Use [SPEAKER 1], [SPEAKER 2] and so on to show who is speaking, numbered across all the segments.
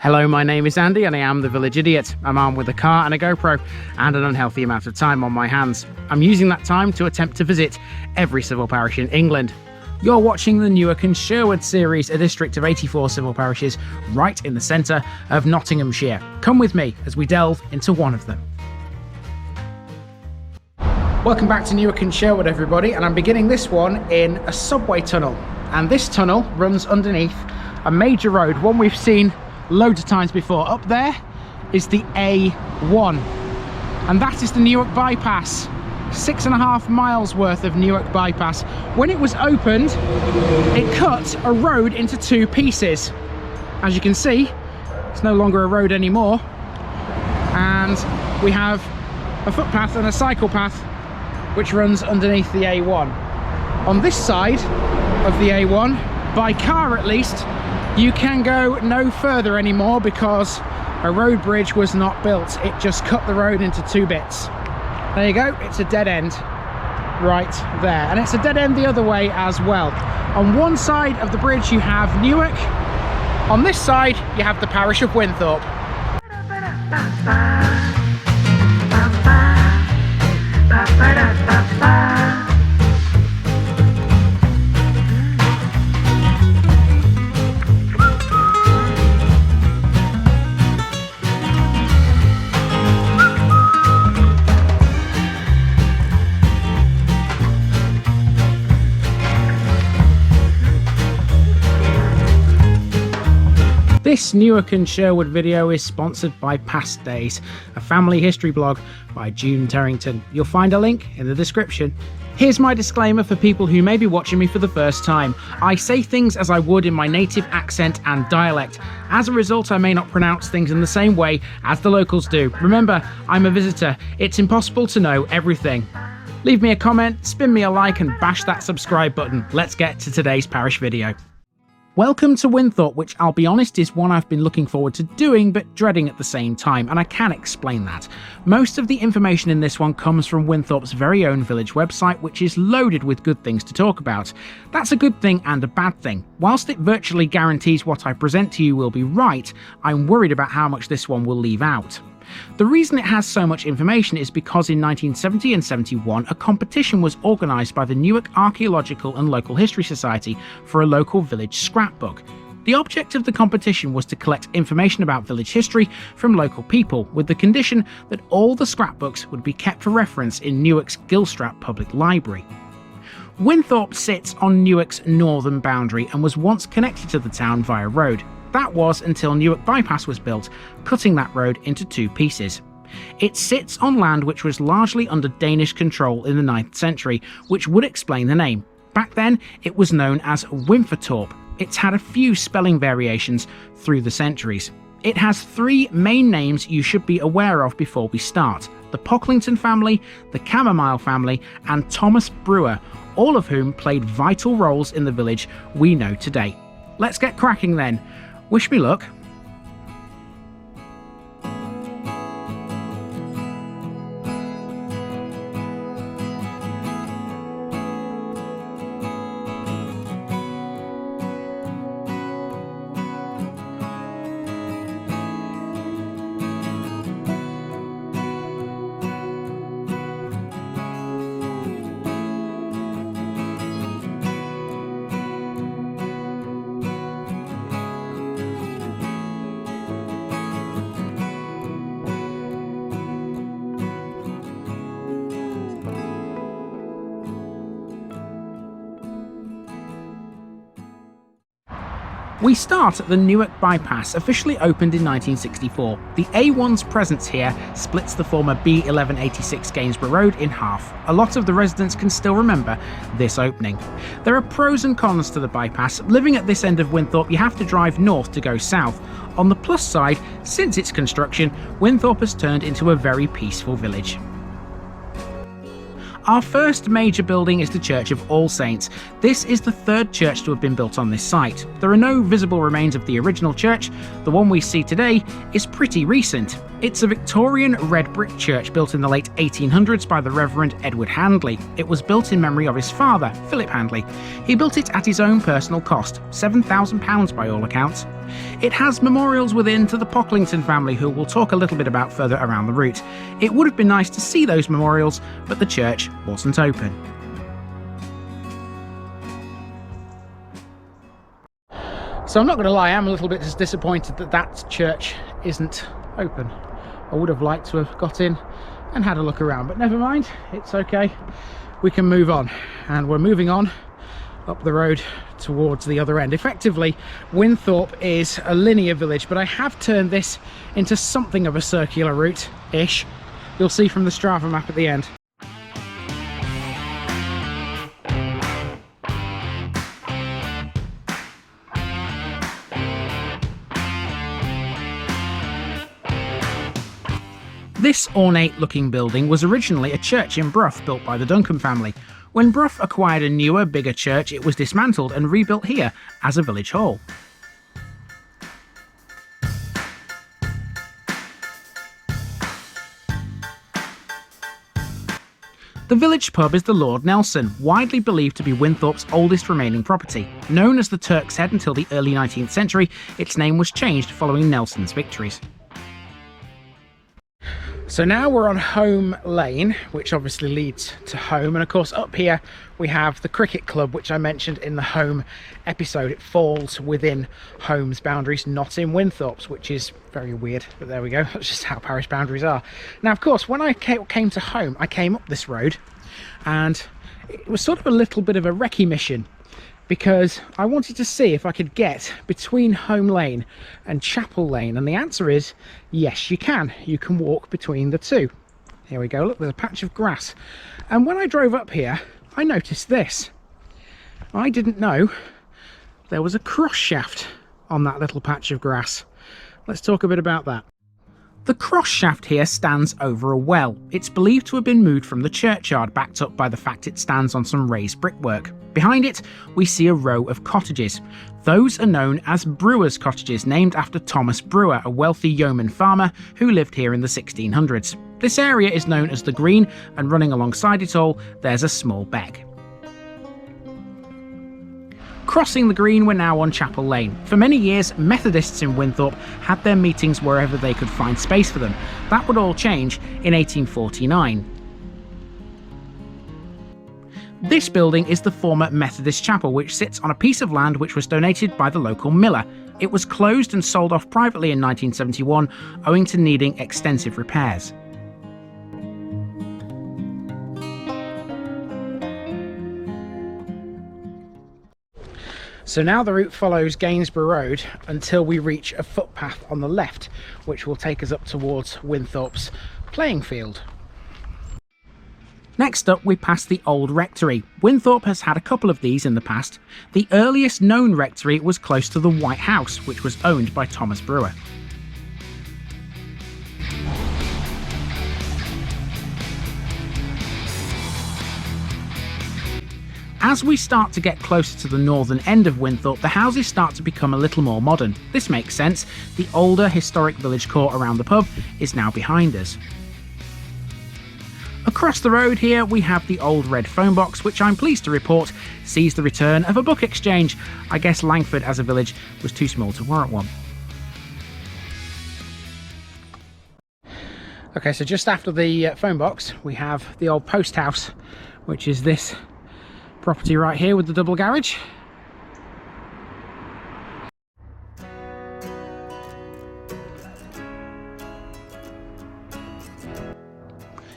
[SPEAKER 1] Hello, my name is Andy and I am the Village Idiot. I'm armed with a car and a GoPro and an unhealthy amount of time on my hands. I'm using that time to attempt to visit every civil parish in England. You're watching the Newark and Sherwood series, a district of 84 civil parishes right in the centre of Nottinghamshire. Come with me as we delve into one of them. Welcome back to Newark and Sherwood, everybody, and I'm beginning this one in a subway tunnel. And this tunnel runs underneath a major road, one we've seen loads of times before. Up there is the A1, and that is the Newark Bypass. 6.5 miles worth of Newark Bypass. When it was opened, it cut a road into two pieces. As you can see, it's no longer a road anymore, and we have a footpath and a cycle path which runs underneath the A1. On this side of the A1, by car at least, you can go no further anymore because a road bridge was not built. It just cut the road into two bits. There you go, it's a dead end right there. And it's a dead end the other way as well. On one side of the bridge you have Newark. On this side you have the parish of Winthorpe. This Newark and Sherwood video is sponsored by Past Days, a family history blog by June Terrington. You'll find a link in the description. Here's my disclaimer for people who may be watching me for the first time. I say things as I would in my native accent and dialect. As a result, I may not pronounce things in the same way as the locals do. Remember, I'm a visitor. It's impossible to know everything. Leave me a comment, spin me a like, and bash that subscribe button. Let's get to today's parish video. Welcome to Winthorpe, which I'll be honest is one I've been looking forward to doing but dreading at the same time, and I can explain that. Most of the information in this one comes from Winthorpe's very own village website, which is loaded with good things to talk about. That's a good thing and a bad thing. Whilst it virtually guarantees what I present to you will be right, I'm worried about how much this one will leave out. The reason it has so much information is because in 1970 and 71 a competition was organised by the Newark Archaeological and Local History Society for a local village scrapbook. The object of the competition was to collect information about village history from local people, with the condition that all the scrapbooks would be kept for reference in Newark's Gilstrap Public Library. Winthorpe sits on Newark's northern boundary and was once connected to the town via road. That was until Newark Bypass was built, cutting that road into two pieces. It sits on land which was largely under Danish control in the 9th century, which would explain the name. Back then, it was known as Wymphetorp. It's had a few spelling variations through the centuries. It has three main names you should be aware of before we start: the Pocklington family, the Camamile family, and Thomas Brewer, all of whom played vital roles in the village we know today. Let's get cracking then. Wish me luck. We start at the Newark Bypass, officially opened in 1964. The A1's presence here splits the former B1186 Gainsborough Road in half. A lot of the residents can still remember this opening. There are pros and cons to the bypass. Living at this end of Winthorpe, you have to drive north to go south. On the plus side, since its construction, Winthorpe has turned into a very peaceful village. Our first major building is the Church of All Saints. This is the third church to have been built on this site. There are no visible remains of the original church. The one we see today is pretty recent. It's a Victorian red brick church built in the late 1800s by the Reverend Edward Handley. It was built in memory of his father, Philip Handley. He built it at his own personal cost, £7,000 by all accounts. It has memorials within to the Pocklington family, who we'll talk a little bit about further around the route. It would have been nice to see those memorials, but the church wasn't open. So I'm not going to lie, I'm a little bit disappointed that that church isn't open. I would have liked to have got in and had a look around, but never mind, it's okay. We can move on, and we're moving on up the road towards the other end. Effectively, Winthorpe is a linear village, but I have turned this into something of a circular route-ish. You'll see from the Strava map at the end. This ornate-looking building was originally a church in Brough built by the Duncan family. When Brough acquired a newer, bigger church, it was dismantled and rebuilt here as a village hall. The village pub is the Lord Nelson, widely believed to be Winthorpe's oldest remaining property. Known as the Turk's Head until the early 19th century, its name was changed following Nelson's victories. So now we're on Home Lane, which obviously leads to home, and of course up here we have the cricket club, which I mentioned in the home episode. It falls within home's boundaries, not in Winthorpe's, which is very weird, but there we go. That's just how parish boundaries are. Now of course, when I came to home, I came up this road, and it was sort of a little bit of a recce mission, because I wanted to see if I could get between Home Lane and Chapel Lane, and the answer is yes, you can. You can walk between the two. Here we go, look, there's a patch of grass. And when I drove up here, I noticed this. I didn't know there was a cross shaft on that little patch of grass. Let's talk a bit about that. The cross shaft here stands over a well. It's believed to have been moved from the churchyard, backed up by the fact it stands on some raised brickwork. Behind it, we see a row of cottages. Those are known as Brewer's cottages, named after Thomas Brewer, a wealthy yeoman farmer who lived here in the 1600s. This area is known as the Green, and running alongside it all, there's a small beck. Crossing the Green, we're now on Chapel Lane. For many years, Methodists in Winthorpe had their meetings wherever they could find space for them. That would all change in 1849. This building is the former Methodist chapel, which sits on a piece of land which was donated by the local miller. It was closed and sold off privately in 1971, owing to needing extensive repairs. So now the route follows Gainsborough Road until we reach a footpath on the left, which will take us up towards Winthorpe's playing field. Next up, we pass the old rectory. Winthorpe has had a couple of these in the past. The earliest known rectory was close to the White House, which was owned by Thomas Brewer. As we start to get closer to the northern end of Winthorpe, the houses start to become a little more modern. This makes sense. The older historic village core around the pub is now behind us. Across the road here we have the old red phone box, which I'm pleased to report sees the return of a book exchange. I guess Langford as a village was too small to warrant one. Okay, so just after the phone box we have the old post house, which is this property right here with the double garage.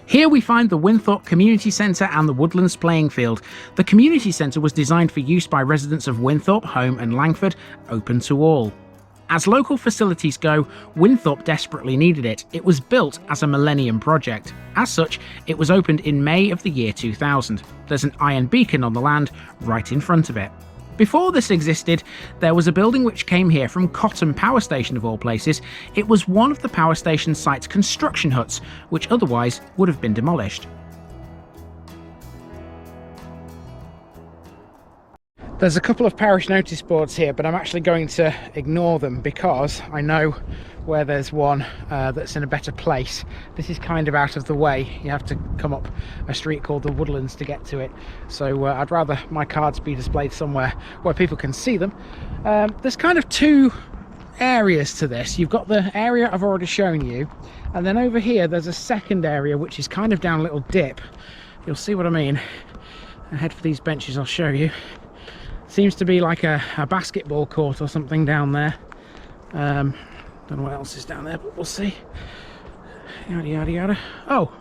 [SPEAKER 1] Here we find the Winthorpe Community Centre and the Woodlands playing field. The Community Centre was designed for use by residents of Winthorpe, Home and Langford, open to all. As local facilities go, Winthorpe desperately needed it. It was built as a millennium project. As such, it was opened in May of the year 2000. There's an iron beacon on the land right in front of it. Before this existed, there was a building which came here from Cotton Power Station of all places. It was one of the power station site's construction huts, which otherwise would have been demolished. There's a couple of parish notice boards here, but I'm actually going to ignore them because I know where there's one that's in a better place. This is kind of out of the way. You have to come up a street called the Woodlands to get to it. So I'd rather my cards be displayed somewhere where people can see them. There's kind of two areas to this. You've got the area I've already shown you, and then over here there's a second area which is kind of down a little dip. You'll see what I mean. I head for these benches, I'll show you. Seems to be like a basketball court or something down there. Don't know what else is down there, but we'll see. Yada yada yada. Oh,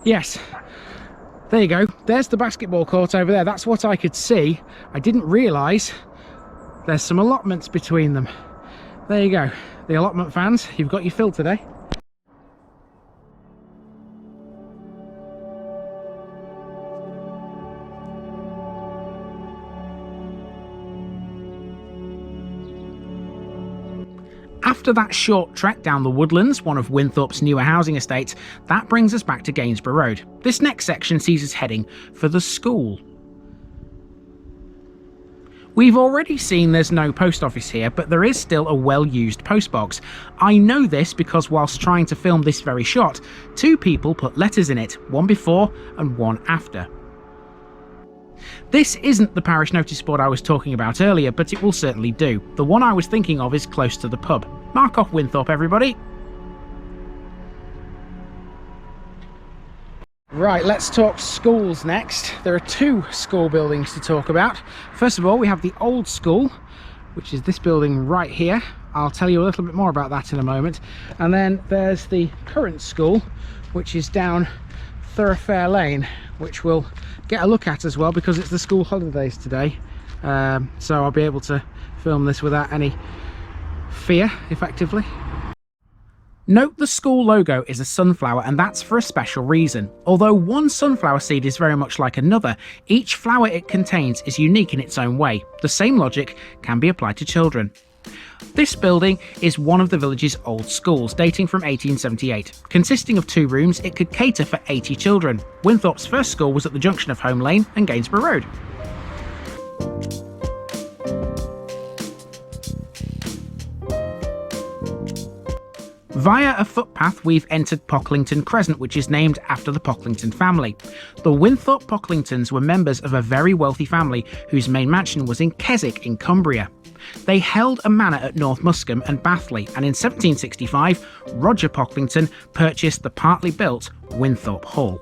[SPEAKER 1] yes. There you go. There's the basketball court over there. That's what I could see. I didn't realise there's some allotments between them. There you go. The allotment fans, you've got your fill today. After that short trek down the Woodlands, one of Winthorpe's newer housing estates, that brings us back to Gainsborough Road. This next section sees us heading for the school. We've already seen there's no post office here, but there is still a well-used postbox. I know this because whilst trying to film this very shot, two people put letters in it, one before and one after. This isn't the parish notice board I was talking about earlier, but it will certainly do. The one I was thinking of is close to the pub. Mark off Winthorpe, everybody. Right, let's talk schools next. There are two school buildings to talk about. First of all, we have the old school, which is this building right here. I'll tell you a little bit more about that in a moment. And then there's the current school, which is down Thoroughfare Lane, which we'll get a look at as well because it's the school holidays today. So I'll be able to film this without any fear, effectively. Note the school logo is a sunflower, and that's for a special reason. Although one sunflower seed is very much like another, each flower it contains is unique in its own way. The same logic can be applied to children. This building is one of the village's old schools, dating from 1878. Consisting of 2 rooms, it could cater for 80 children. Winthorpe's first school was at the junction of Home Lane and Gainsborough Road. Via a footpath, we've entered Pocklington Crescent, which is named after the Pocklington family. The Winthorpe Pocklingtons were members of a very wealthy family whose main mansion was in Keswick in Cumbria. They held a manor at North Muscombe and Bathley, and in 1765, Roger Pocklington purchased the partly built Winthorpe Hall.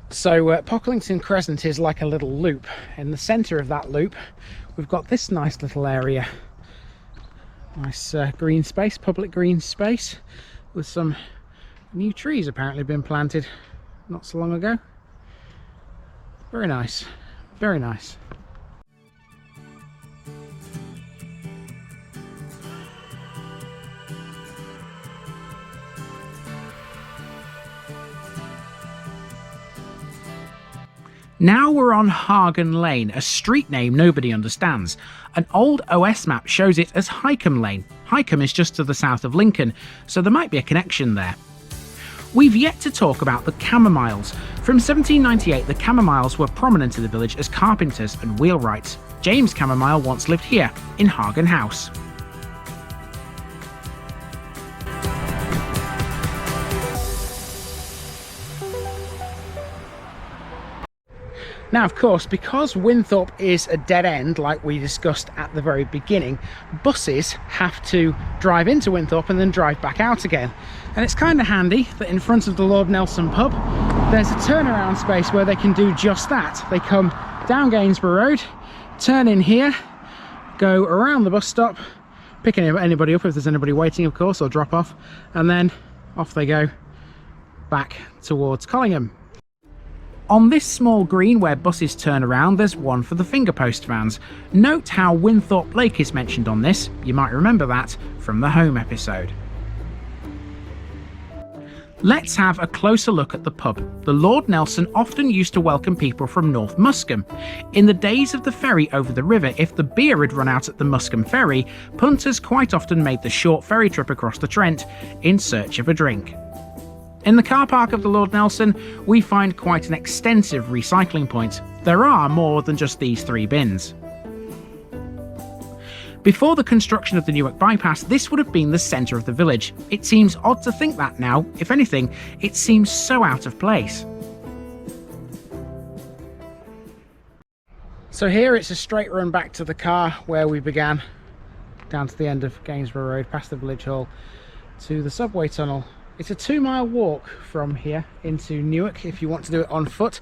[SPEAKER 1] So Pocklington Crescent is like a little loop. In the centre of that loop, we've got this nice little area. Nice green space, public green space, with some new trees apparently been planted not so long ago. Very nice, very nice. Now we're on Hagen Lane, a street name nobody understands. An old OS map shows it as Highcombe Lane. Highcombe is just to the south of Lincoln, so there might be a connection there. We've yet to talk about the Camamiles. From 1798, the Camamiles were prominent in the village as carpenters and wheelwrights. James Camamile once lived here, in Hagen House. Now, of course, because Winthorpe is a dead end, like we discussed at the very beginning, buses have to drive into Winthorpe and then drive back out again. And it's kind of handy that in front of the Lord Nelson pub, there's a turnaround space where they can do just that. They come down Gainsborough Road, turn in here, go around the bus stop, pick anybody up if there's anybody waiting, of course, or drop off, and then off they go back towards Collingham. On this small green where buses turn around, there's one for the fingerpost vans. Note how Winthorpe Lake is mentioned on this. You might remember that from the home episode. Let's have a closer look at the pub. The Lord Nelson often used to welcome people from North Muscombe. In the days of the ferry over the river, if the beer had run out at the Muscombe ferry, punters quite often made the short ferry trip across the Trent in search of a drink. In the car park of the Lord Nelson, we find quite an extensive recycling point. There are more than just these 3 bins. Before the construction of the Newark Bypass, this would have been the centre of the village. It seems odd to think that now. If anything, it seems so out of place. So here it's a straight run back to the car where we began, down to the end of Gainsborough Road, past the village hall, to the subway tunnel. It's a 2-mile walk from here into Newark if you want to do it on foot,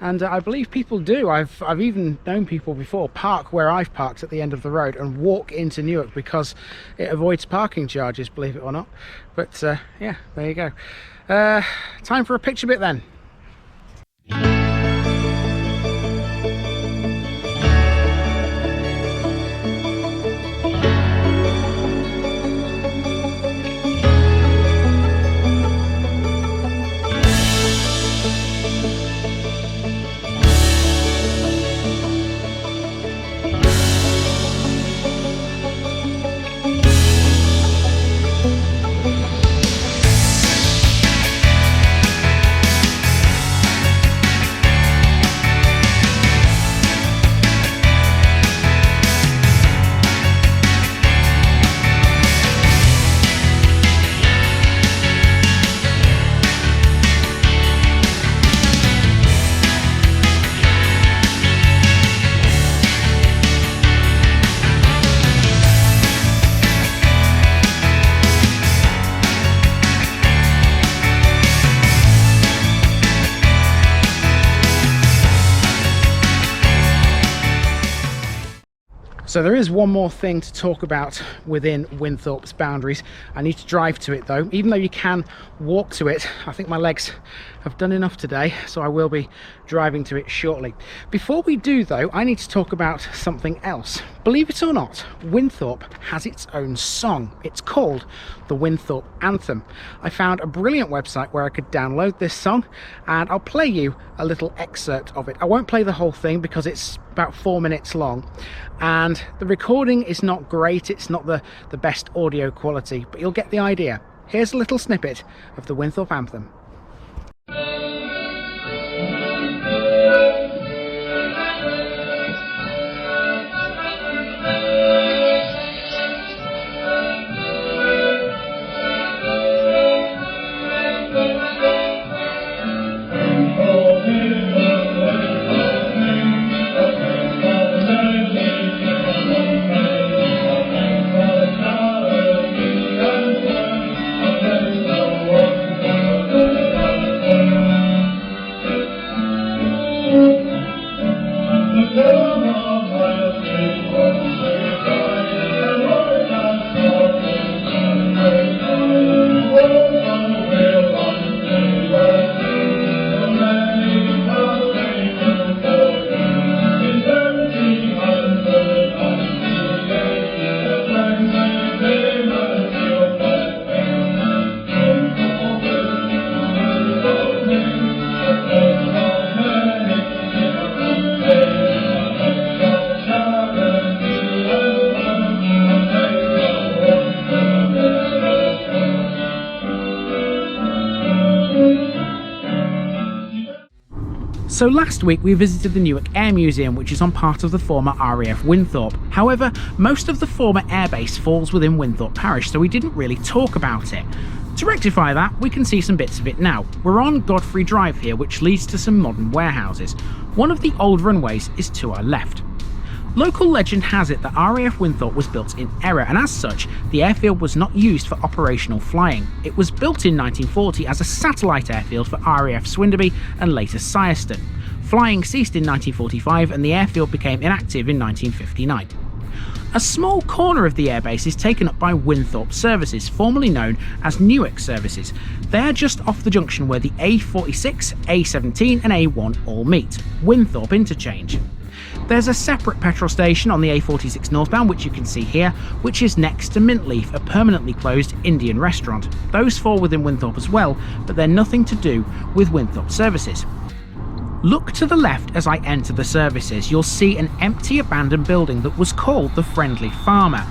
[SPEAKER 1] and I believe people do. I've even known people before park where I've parked at the end of the road and walk into Newark because it avoids parking charges, believe it or not. But yeah, there you go. Time for a picture bit then. So there is one more thing to talk about within Winthorpe's boundaries. I need to drive to it though. Even though you can walk to it, I think my legs have done enough today, so I will be driving to it shortly. Before we do though, I need to talk about something else. Believe it or not, Winthorpe has its own song. It's called the Winthorpe Anthem. I found a brilliant website where I could download this song, and I'll play you a little excerpt of it. I won't play the whole thing because it's about 4 minutes long, and the recording is not great. It's not the best audio quality, but you'll get the idea. Here's a little snippet of the Winthorpe Anthem. So last week we visited the Newark Air Museum, which is on part of the former RAF Winthorpe. However, most of the former airbase falls within Winthorpe Parish, so we didn't really talk about it. To rectify that, we can see some bits of it now. We're on Godfrey Drive here, which leads to some modern warehouses. One of the old runways is to our left. Local legend has it that RAF Winthorpe was built in error, and as such, the airfield was not used for operational flying. It was built in 1940 as a satellite airfield for RAF Swinderby and later Syerston. Flying ceased in 1945 and the airfield became inactive in 1959. A small corner of the airbase is taken up by Winthorpe Services, formerly known as Newark Services. They are just off the junction where the A46, A17 and A1 all meet, Winthorpe Interchange. There's a separate petrol station on the A46 northbound, which you can see here, which is next to Mintleaf, a permanently closed Indian restaurant. Those fall within Winthorpe as well, but they're nothing to do with Winthorpe Services. Look to the left as I enter the services. You'll see an empty abandoned building that was called the Friendly Farmer.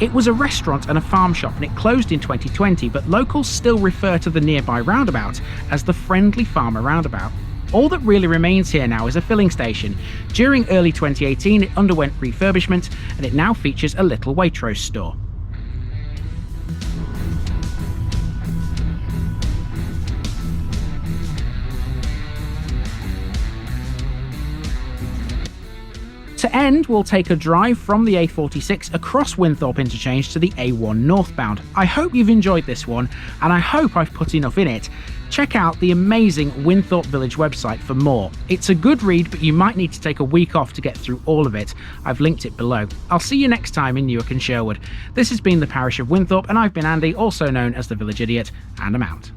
[SPEAKER 1] It was a restaurant and a farm shop, and it closed in 2020, but locals still refer to the nearby roundabout as the Friendly Farmer Roundabout. All that really remains here now is a filling station. During early 2018 it underwent refurbishment, and it now features a little Waitrose store. To end, we'll take a drive from the A46 across Winthorpe interchange to the A1 northbound. I hope you've enjoyed this one, and I hope I've put enough in it. Check out the amazing Winthorpe Village website for more. It's a good read, but you might need to take a week off to get through all of it. I've linked it below. I'll see you next time in Newark and Sherwood. This has been the parish of Winthorpe, and I've been Andy, also known as the Village Idiot, and I'm out.